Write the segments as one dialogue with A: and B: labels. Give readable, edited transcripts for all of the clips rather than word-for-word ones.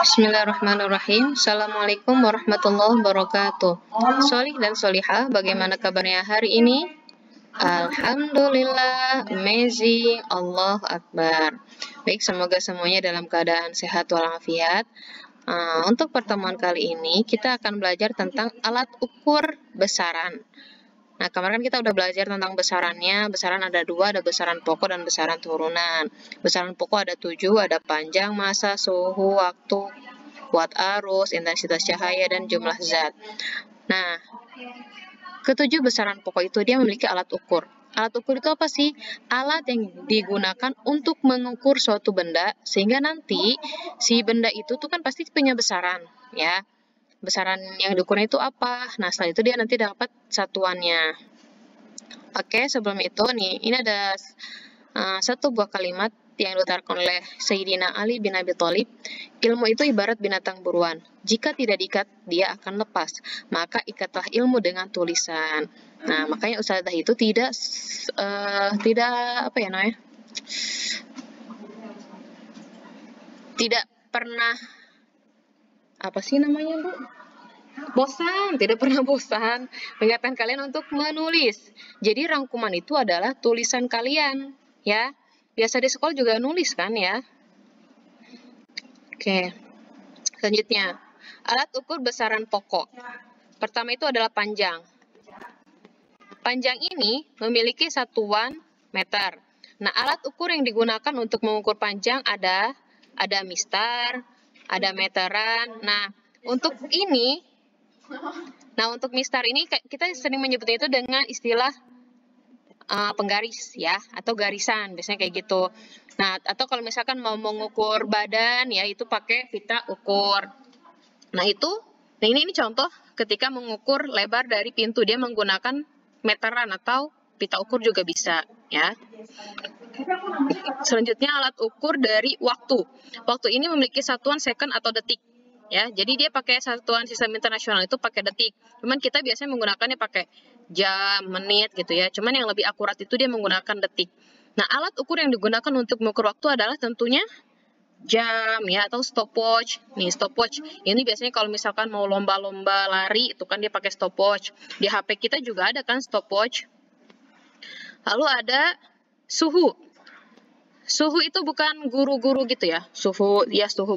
A: Bismillahirrahmanirrahim. Assalamualaikum warahmatullahi wabarakatuh. Solih dan solihah, bagaimana kabarnya hari ini? Alhamdulillah, amazing, Allah Akbar. Baik, semoga semuanya dalam keadaan sehat walafiat. Untuk pertemuan kali ini, kita akan belajar tentang alat ukur besaran. Nah, kemarin kan kita udah belajar tentang besarannya. Besaran ada dua, ada besaran pokok dan besaran turunan. Besaran pokok ada 7, ada panjang, massa, suhu, waktu, kuat arus, intensitas cahaya, dan jumlah zat. Nah, ketujuh besaran pokok itu dia memiliki alat ukur. Alat ukur itu apa sih? Alat yang digunakan untuk mengukur suatu benda, sehingga nanti si benda itu tuh kan pasti punya besaran, ya. Besaran yang diukurnya itu apa? Nah, setelah itu dia nanti dapat satuannya. Oke, sebelum itu nih, ini ada satu buah kalimat yang diutarakan oleh Sayyidina Ali bin Abi Thalib. Ilmu itu ibarat binatang buruan. Jika tidak diikat, dia akan lepas. Maka ikatlah ilmu dengan tulisan. Nah, makanya Ustazah itu tidak tidak pernah tidak pernah bosan mengingatkan kalian untuk menulis. Jadi rangkuman itu adalah tulisan kalian, ya. Biasa di sekolah juga nulis kan, ya. Oke. Selanjutnya, alat ukur besaran pokok. Pertama itu adalah panjang. Panjang ini memiliki satuan meter. Nah, alat ukur yang digunakan untuk mengukur panjang ada mistar, ada meteran. Nah, untuk mistar ini kita sering menyebutnya itu dengan istilah penggaris, ya, atau garisan, biasanya kayak gitu. Nah, atau kalau misalkan mau mengukur badan, ya, itu pakai pita ukur. Nah, ini contoh ketika mengukur lebar dari pintu, dia menggunakan meteran atau pita ukur juga bisa, ya. Selanjutnya alat ukur dari waktu. Waktu ini memiliki satuan second atau detik, ya. Jadi dia pakai satuan sistem internasional itu pakai detik. Cuman kita biasanya menggunakannya pakai jam, menit gitu ya. Cuman yang lebih akurat itu dia menggunakan detik. Nah, alat ukur yang digunakan untuk mengukur waktu adalah tentunya jam, ya, atau stopwatch. Nih, stopwatch ini biasanya kalau misalkan mau lomba-lomba lari itu kan dia pakai stopwatch. Di HP kita juga ada kan stopwatch. Lalu ada suhu. Suhu itu bukan guru-guru gitu ya. Suhu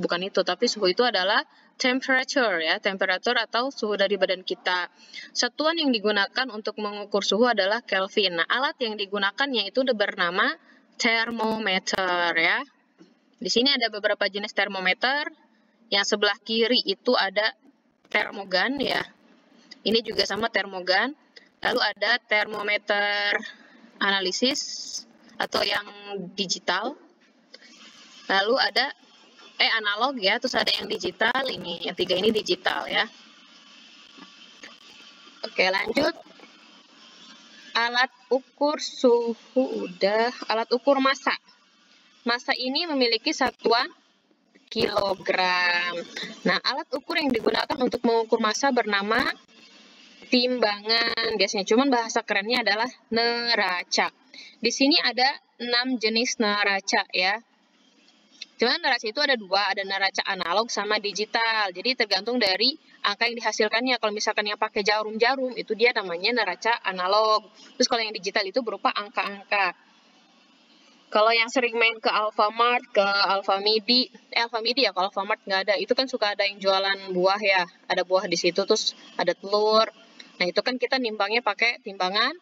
A: bukan itu, tapi suhu itu adalah temperature, ya, temperature atau suhu dari badan kita. Satuan yang digunakan untuk mengukur suhu adalah Kelvin. Nah, alat yang digunakannya itu bernama termometer, ya. Di sini ada beberapa jenis termometer. Yang sebelah kiri itu ada termogan, ya. Ini juga sama termogan. Lalu ada termometer analisis atau yang digital. Lalu ada analog, ya, terus ada yang digital, ini yang tiga ini digital, ya. Oke, lanjut. Alat ukur suhu udah, alat ukur massa. Massa ini memiliki satuan kilogram. Nah, alat ukur yang digunakan untuk mengukur massa bernama timbangan. Biasanya cuman bahasa kerennya adalah neraca. Di sini ada 6 jenis neraca, ya. Cuman neraca itu ada dua, ada neraca analog sama digital. Jadi tergantung dari angka yang dihasilkannya. Kalau misalkan yang pakai jarum-jarum, itu dia namanya neraca analog. Terus kalau yang digital itu berupa angka-angka. Kalau yang sering main ke Alfamart, ke Alfamidi ya, kalau Alfamart nggak ada. Itu kan suka ada yang jualan buah, ya. Ada buah di situ, terus ada telur. Nah, itu kan kita nimbangnya pakai timbangan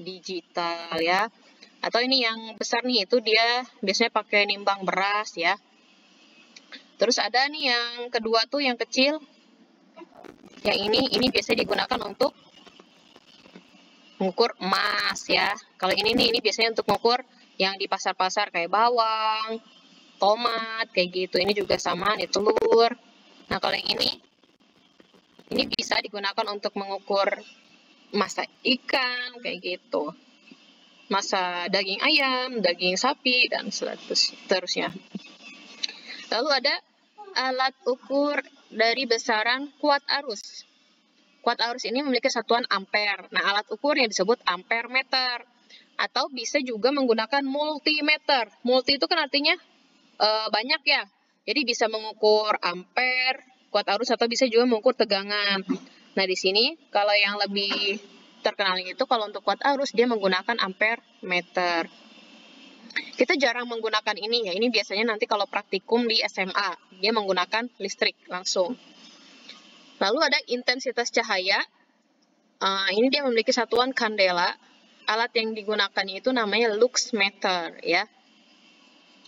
A: digital, ya. Atau ini yang besar nih, itu dia biasanya pakai nimbang beras, ya. Terus ada nih yang kedua tuh, yang kecil. Yang ini biasanya digunakan untuk mengukur emas, ya. Kalau ini biasanya untuk mengukur yang di pasar-pasar kayak bawang, tomat, kayak gitu. Ini juga sama, nih telur. Nah, kalau yang ini bisa digunakan untuk mengukur massa ikan, kayak gitu. Massa daging ayam, daging sapi, dan seterusnya. Lalu ada alat ukur dari besaran kuat arus. Kuat arus ini memiliki satuan ampere. Nah, alat ukur yang disebut ampere meter. Atau bisa juga menggunakan multimeter. Multi itu kan artinya banyak ya. Jadi bisa mengukur ampere, kuat arus, atau bisa juga mengukur tegangan. Nah, di sini kalau yang lebih terkenal itu kalau untuk kuat arus dia menggunakan ampere meter. Kita jarang menggunakan ini ya. Ini biasanya nanti kalau praktikum di SMA, dia menggunakan listrik langsung. Lalu ada intensitas cahaya. Ini dia memiliki satuan kandela. Alat yang digunakan itu namanya luxmeter ya.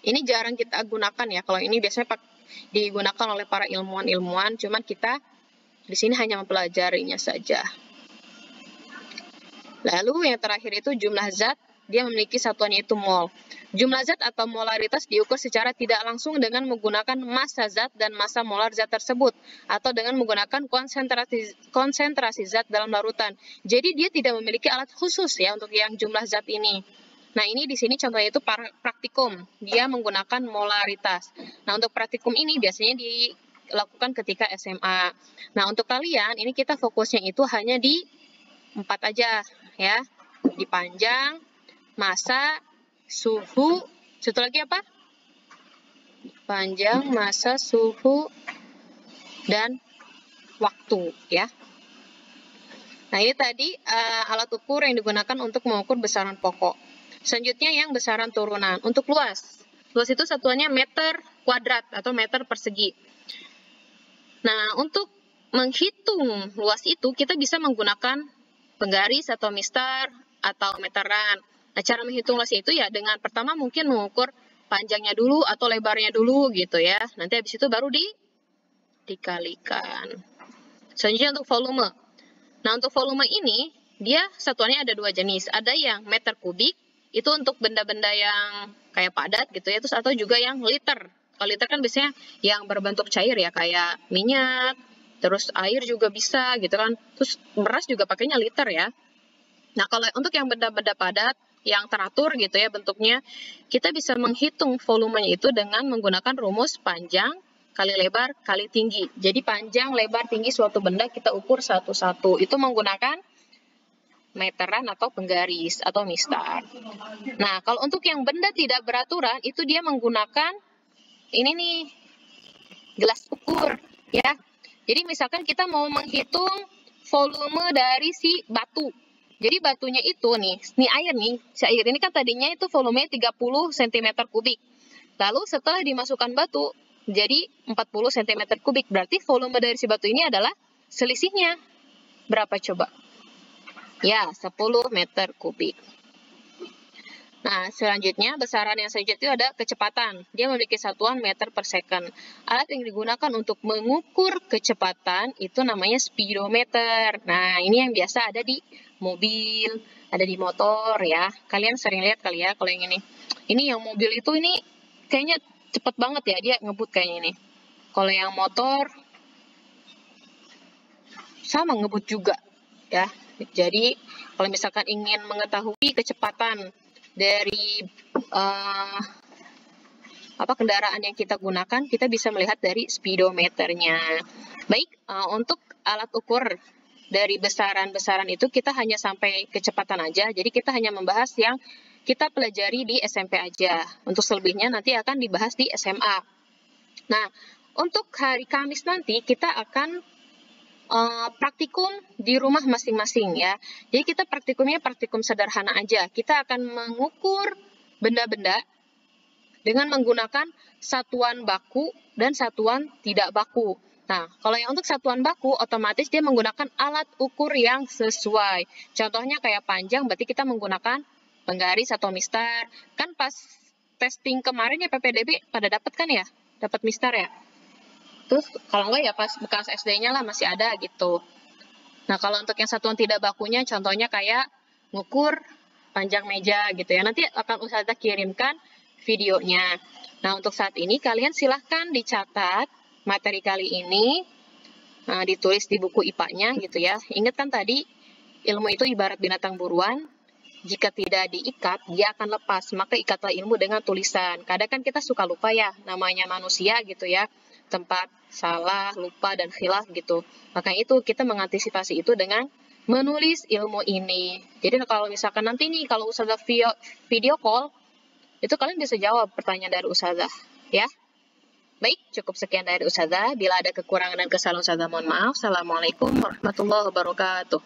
A: Ini jarang kita gunakan ya. Kalau ini biasanya digunakan oleh para ilmuwan-ilmuwan, cuman kita di sini hanya mempelajarinya saja. Lalu yang terakhir itu jumlah zat, dia memiliki satuannya itu mol. Jumlah zat atau molaritas diukur secara tidak langsung dengan menggunakan massa zat dan massa molar zat tersebut, atau dengan menggunakan konsentrasi zat dalam larutan. Jadi dia tidak memiliki alat khusus ya untuk yang jumlah zat ini. Nah, ini di sini contohnya itu praktikum. Dia menggunakan molaritas. Nah, untuk praktikum ini biasanya dilakukan ketika SMA. Nah, untuk kalian, ini kita fokusnya itu hanya di 4 aja ya. Di panjang, massa, suhu, satu lagi apa? Panjang, massa, suhu, dan waktu ya. Nah, ini tadi alat ukur yang digunakan untuk mengukur besaran pokok. Selanjutnya yang besaran turunan. Untuk luas. Luas itu satuannya meter kuadrat atau meter persegi. Nah, untuk menghitung luas itu kita bisa menggunakan penggaris atau mistar atau meteran. Nah, cara menghitung luas itu ya dengan pertama mungkin mengukur panjangnya dulu atau lebarnya dulu gitu ya. Nanti habis itu baru dikalikan. Selanjutnya untuk volume. Nah, untuk volume ini dia satuannya ada 2 jenis. Ada yang meter kubik, itu untuk benda-benda yang kayak padat gitu ya, terus atau juga yang liter. Kalau liter kan biasanya yang berbentuk cair ya, kayak minyak, terus air juga bisa gitu kan. Terus beras juga pakainya liter ya. Nah, kalau untuk yang benda-benda padat yang teratur gitu ya bentuknya, kita bisa menghitung volumenya itu dengan menggunakan rumus panjang kali lebar kali tinggi. Jadi panjang, lebar, tinggi suatu benda kita ukur satu-satu. Itu menggunakan meteran atau penggaris atau mistar. Nah, kalau untuk yang benda tidak beraturan itu dia menggunakan ini nih, gelas ukur ya. Jadi misalkan kita mau menghitung volume dari si batu. Jadi batunya itu nih air nih, si air ini kan tadinya itu volumenya 30 cm kubik. Lalu setelah dimasukkan batu jadi 40 cm kubik. Berarti volume dari si batu ini adalah selisihnya berapa coba? Ya, 10 meter kubik. Nah, selanjutnya besaran yang selanjutnya itu ada kecepatan. Dia memiliki satuan meter per second. Alat yang digunakan untuk mengukur kecepatan itu namanya speedometer. Nah, ini yang biasa ada di mobil, ada di motor ya. Kalian sering lihat kali ya kalau yang ini. Ini yang mobil itu ini kayaknya cepet banget ya, dia ngebut kayaknya ini. Kalau yang motor sama ngebut juga ya. Jadi kalau misalkan ingin mengetahui kecepatan dari kendaraan yang kita gunakan, kita bisa melihat dari speedometernya. Baik, untuk alat ukur dari besaran-besaran itu kita hanya sampai kecepatan aja. Jadi kita hanya membahas yang kita pelajari di SMP aja. Untuk selebihnya nanti akan dibahas di SMA. Nah, untuk hari Kamis nanti kita akan praktikum di rumah masing-masing ya. Jadi kita praktikumnya praktikum sederhana aja. Kita akan mengukur benda-benda dengan menggunakan satuan baku dan satuan tidak baku. Nah, kalau yang untuk satuan baku, otomatis dia menggunakan alat ukur yang sesuai. Contohnya kayak panjang, berarti kita menggunakan penggaris atau mistar. Kan pas testing kemarin ya PPDB pada dapat kan ya? Dapat mistar ya? Terus kalau enggak ya pas bekas SD-nya lah masih ada gitu. Nah, kalau untuk yang satuan tidak bakunya contohnya kayak ngukur panjang meja gitu ya. Nanti akan Ustazah kirimkan videonya. Nah, untuk saat ini kalian silahkan dicatat materi kali ini, ditulis di buku IPA-nya gitu ya. Ingat kan tadi ilmu itu ibarat binatang buruan. Jika tidak diikat, dia akan lepas. Maka ikatlah ilmu dengan tulisan. Kadang kan kita suka lupa ya, namanya manusia gitu ya. Tempat salah, lupa, dan khilaf gitu. Maka itu kita mengantisipasi itu dengan menulis ilmu ini. Jadi kalau misalkan nanti nih kalau Ustazah video call, itu kalian bisa jawab pertanyaan dari Ustazah, ya. Baik, cukup sekian dari Ustazah. Bila ada kekurangan dan kesalahan Ustazah mohon maaf. Assalamualaikum warahmatullahi wabarakatuh.